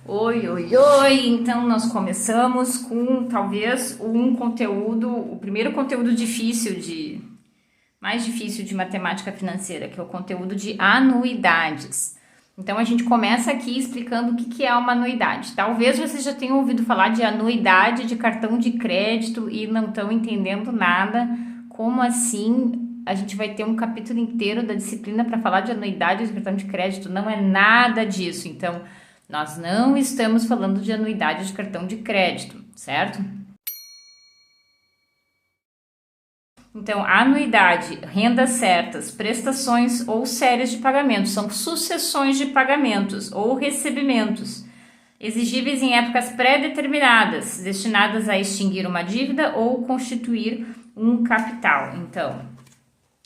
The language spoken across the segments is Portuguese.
Oi, oi, oi! Então nós começamos com talvez o primeiro conteúdo mais difícil de matemática financeira, que é o conteúdo de anuidades. Então a gente começa aqui explicando o que é uma anuidade. Talvez vocês já tenham ouvido falar de anuidade de cartão de crédito e não estão entendendo nada. Como assim? A gente vai ter um capítulo inteiro da disciplina para falar de anuidade de cartão de crédito. Não é nada disso. Então, nós não estamos falando de anuidade de cartão de crédito, certo? Então, anuidade, rendas certas, prestações ou séries de pagamentos, são sucessões de pagamentos ou recebimentos, exigíveis em épocas pré-determinadas, destinadas a extinguir uma dívida ou constituir um capital. Então,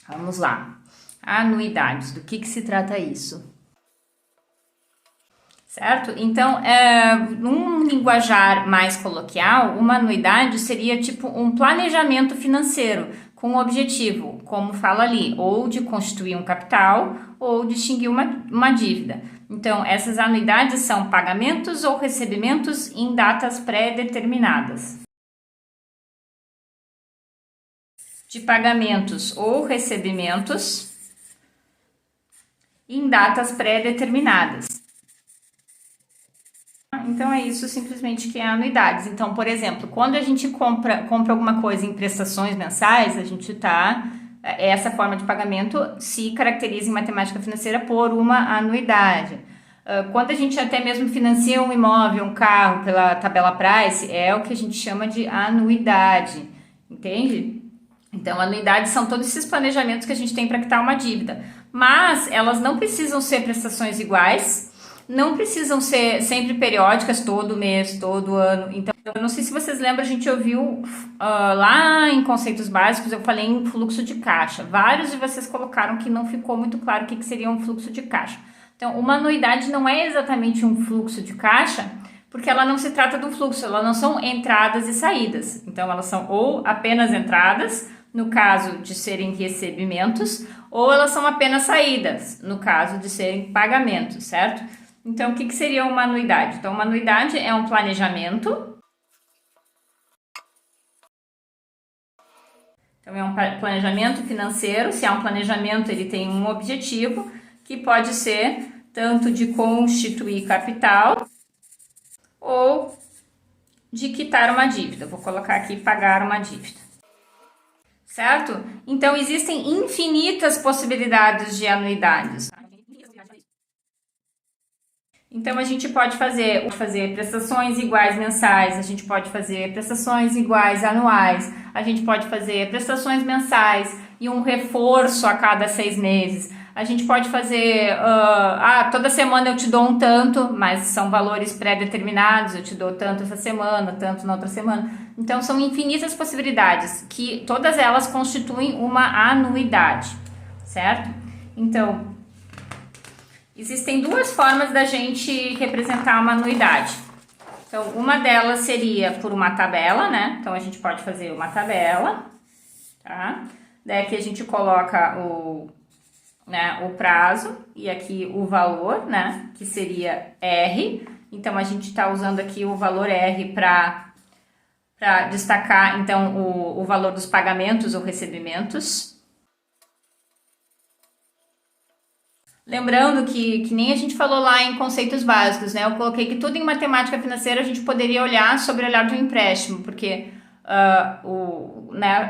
vamos lá. Anuidades, do que se trata isso? Certo? Então, num linguajar mais coloquial, uma anuidade seria tipo um planejamento financeiro com o objetivo, como fala ali, ou de constituir um capital ou de extinguir uma dívida. Então, essas anuidades são pagamentos ou recebimentos em datas pré-determinadas. De pagamentos ou recebimentos em datas pré-determinadas. Então é isso simplesmente que é anuidades. Então, por exemplo, quando a gente compra alguma coisa em prestações mensais, essa forma de pagamento se caracteriza em matemática financeira por uma anuidade. Quando a gente até mesmo financia um imóvel, um carro pela tabela price, é o que a gente chama de anuidade, entende? Então, anuidades são todos esses planejamentos que a gente tem para quitar uma dívida, mas elas não precisam ser prestações iguais, não precisam ser sempre periódicas, todo mês, todo ano. Então, eu não sei se vocês lembram, a gente ouviu lá em conceitos básicos, eu falei em fluxo de caixa. Vários de vocês colocaram que não ficou muito claro o que seria um fluxo de caixa. Então, uma anuidade não é exatamente um fluxo de caixa, porque ela não se trata de um fluxo, elas não são entradas e saídas. Então, elas são ou apenas entradas, no caso de serem recebimentos, ou elas são apenas saídas, no caso de serem pagamentos, certo? Então, o que seria uma anuidade? Então, uma anuidade é um planejamento. Então, é um planejamento financeiro. Se é um planejamento, ele tem um objetivo, que pode ser tanto de constituir capital ou de quitar uma dívida. Vou colocar aqui pagar uma dívida. Certo? Então, existem infinitas possibilidades de anuidades. Então, a gente pode fazer prestações iguais mensais, a gente pode fazer prestações iguais anuais, a gente pode fazer prestações mensais e um reforço a cada 6 meses. A gente pode fazer, toda semana eu te dou um tanto, mas são valores pré-determinados, eu te dou tanto essa semana, tanto na outra semana. Então, são infinitas possibilidades, que todas elas constituem uma anuidade, certo? Então, existem duas formas da gente representar uma anuidade. Então, uma delas seria por uma tabela, né? Então, a gente pode fazer uma tabela, tá? Daí aqui a gente coloca o prazo e aqui o valor, né? Que seria R. Então, a gente está usando aqui o valor R para destacar, então, o valor dos pagamentos ou recebimentos. Lembrando que nem a gente falou lá em conceitos básicos, né? Eu coloquei que tudo em matemática financeira a gente poderia olhar sobre o olhar do empréstimo, porque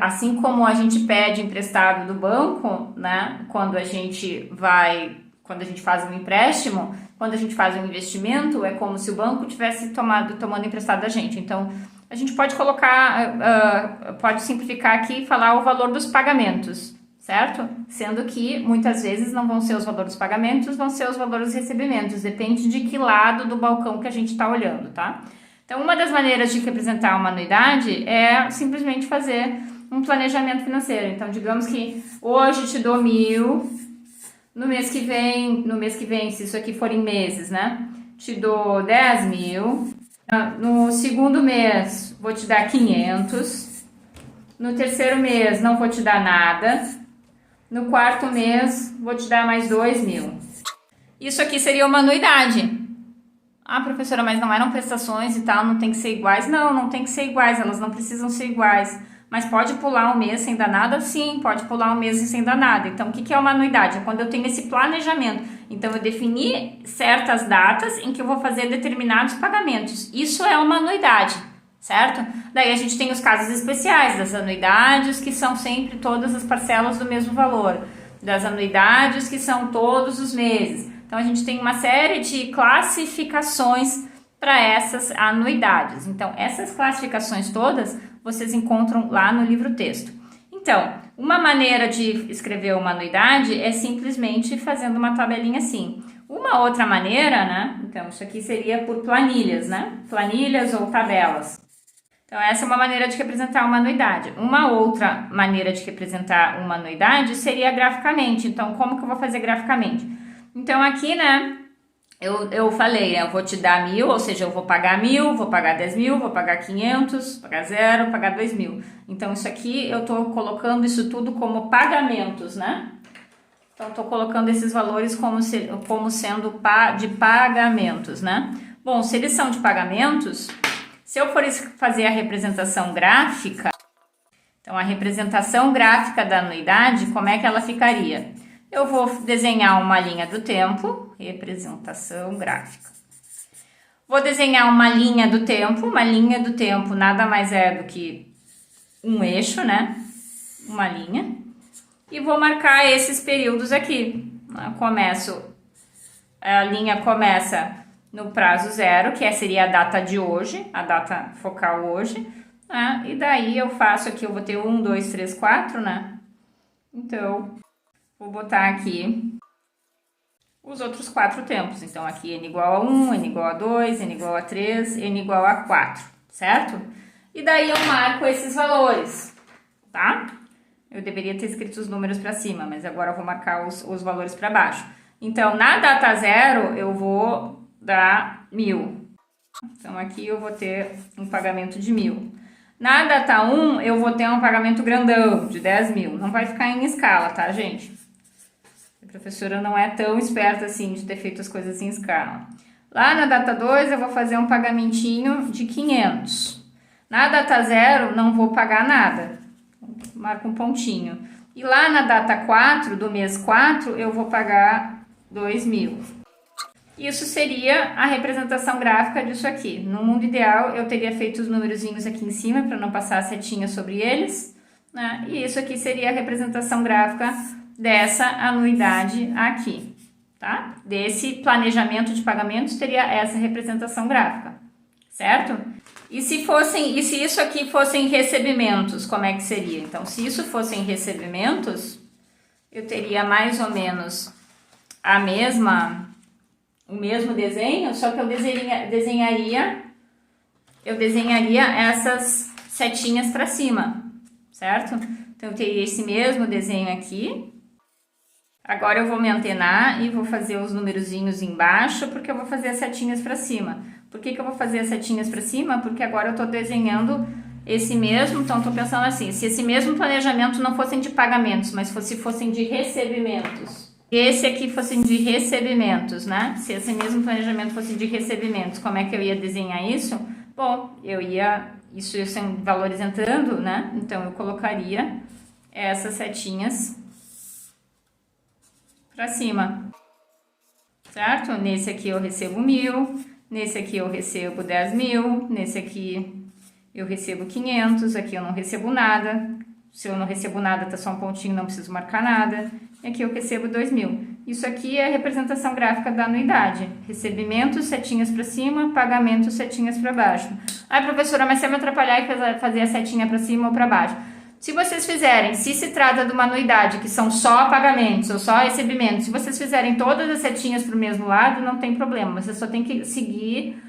assim como a gente pede emprestado do banco, né? Quando a gente faz um empréstimo, quando a gente faz um investimento, é como se o banco tivesse tomando emprestado da gente. Então, a gente pode pode simplificar aqui e falar o valor dos pagamentos, certo? Sendo que muitas vezes não vão ser os valores dos pagamentos, vão ser os valores dos recebimentos, depende de que lado do balcão que a gente está olhando, tá? Então, uma das maneiras de representar uma anuidade é simplesmente fazer um planejamento financeiro. Então, digamos que hoje te dou 1.000, no mês que vem, se isso aqui for em meses, né? Te dou 10.000, no segundo mês vou te dar 500, no terceiro mês não vou te dar nada, no quarto mês vou te dar mais 2.000. Isso aqui seria uma anuidade. Ah, professora, mas não eram prestações e tal, não tem que ser iguais? Não, não tem que ser iguais, elas não precisam ser iguais. Mas pode pular um mês sem dar nada? Sim, pode pular um mês sem dar nada. Então, o que é uma anuidade? É quando eu tenho esse planejamento. Então, eu defini certas datas em que eu vou fazer determinados pagamentos. Isso é uma anuidade, certo? Daí a gente tem os casos especiais das anuidades, que são sempre todas as parcelas do mesmo valor. Das anuidades, que são todos os meses. Então, a gente tem uma série de classificações para essas anuidades. Então, essas classificações todas vocês encontram lá no livro texto. Então, uma maneira de escrever uma anuidade é simplesmente fazendo uma tabelinha assim. Uma outra maneira, né? Então, isso aqui seria por planilhas, né? Planilhas ou tabelas. Então, essa é uma maneira de representar uma anuidade. Uma outra maneira de representar uma anuidade seria graficamente. Então, como que eu vou fazer graficamente? Então, aqui, né? Eu falei, eu vou te dar 1.000, ou seja, eu vou pagar 1.000, vou pagar 10.000, vou pagar 500, pagar 0, pagar 2.000. Então, isso aqui, eu tô colocando isso tudo como pagamentos, né? Então, tô colocando esses valores como sendo de pagamentos, né? Bom, se eles são de pagamentos, se eu for fazer a representação gráfica, então, a representação gráfica da anuidade, como é que ela ficaria? Eu vou desenhar uma linha do tempo, representação gráfica. Vou desenhar uma linha do tempo nada mais é do que um eixo, né? Uma linha. E vou marcar esses períodos aqui. A linha começa no prazo 0, que seria a data de hoje, a data focal hoje. Né? E daí eu faço aqui, eu vou ter 1, 2, 3, 4, né? Então, vou botar aqui os outros 4 tempos. Então, aqui n igual a 1, n igual a 2, n igual a 3, n igual a 4, certo? E daí eu marco esses valores, tá? Eu deveria ter escrito os números para cima, mas agora eu vou marcar os valores para baixo. Então, na data 0, eu vou dar 1.000. Então, aqui eu vou ter um pagamento de 1.000. Na data 1, eu vou ter um pagamento grandão, de 10.000. Não vai ficar em escala, tá, gente? A professora não é tão esperta assim de ter feito as coisas em escala. Lá na data 2, eu vou fazer um pagamentinho de 500. Na data 0, não vou pagar nada. Marco um pontinho. E lá na data 4, do mês 4, eu vou pagar 2.000. Isso seria a representação gráfica disso aqui. No mundo ideal, eu teria feito os numerozinhos aqui em cima para não passar a setinha sobre eles, né? E isso aqui seria a representação gráfica dessa anuidade aqui, tá? Desse planejamento de pagamentos teria essa representação gráfica, certo? E se isso aqui fossem recebimentos, como é que seria? Então, se isso fossem recebimentos, eu teria mais ou menos o mesmo desenho, só que eu desenharia essas setinhas para cima, certo? Então, eu teria esse mesmo desenho aqui. Agora, eu vou me antenar e vou fazer os numerozinhos embaixo, porque eu vou fazer as setinhas para cima. Por que eu vou fazer as setinhas para cima? Porque agora eu estou desenhando esse mesmo, então estou pensando assim, se esse mesmo planejamento não fossem de pagamentos, mas fossem de recebimentos. Esse aqui fossem de recebimentos, né? Se esse mesmo planejamento fosse de recebimentos, como é que eu ia desenhar isso? Bom, isso são valores entrando, né? Então, eu colocaria essas setinhas para cima, certo? Nesse aqui eu recebo 1.000, nesse aqui eu recebo 10.000, nesse aqui eu recebo 500, aqui eu não recebo nada. Se eu não recebo nada, tá só um pontinho, não preciso marcar nada. E aqui eu recebo 2.000. Isso aqui é a representação gráfica da anuidade. Recebimentos, setinhas para cima, pagamentos, setinhas para baixo. Ai, professora, mas se eu me atrapalhar e fazer a setinha para cima ou para baixo? Se vocês fizerem, se se trata de uma anuidade, que são só pagamentos ou só recebimentos, se vocês fizerem todas as setinhas para o mesmo lado, não tem problema. Você só tem que seguir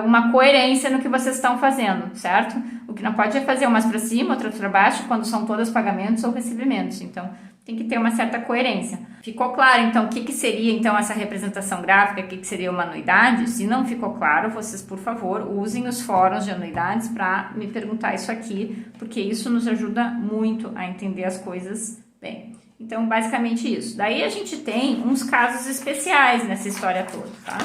uma coerência no que vocês estão fazendo, certo? O que não pode é fazer umas para cima, outras para baixo, quando são todas pagamentos ou recebimentos. Então, tem que ter uma certa coerência. Ficou claro, então, o que seria, então, essa representação gráfica, o que seria uma anuidade? Se não ficou claro, vocês, por favor, usem os fóruns de anuidades para me perguntar isso aqui, porque isso nos ajuda muito a entender as coisas bem. Então, basicamente isso. Daí a gente tem uns casos especiais nessa história toda, tá?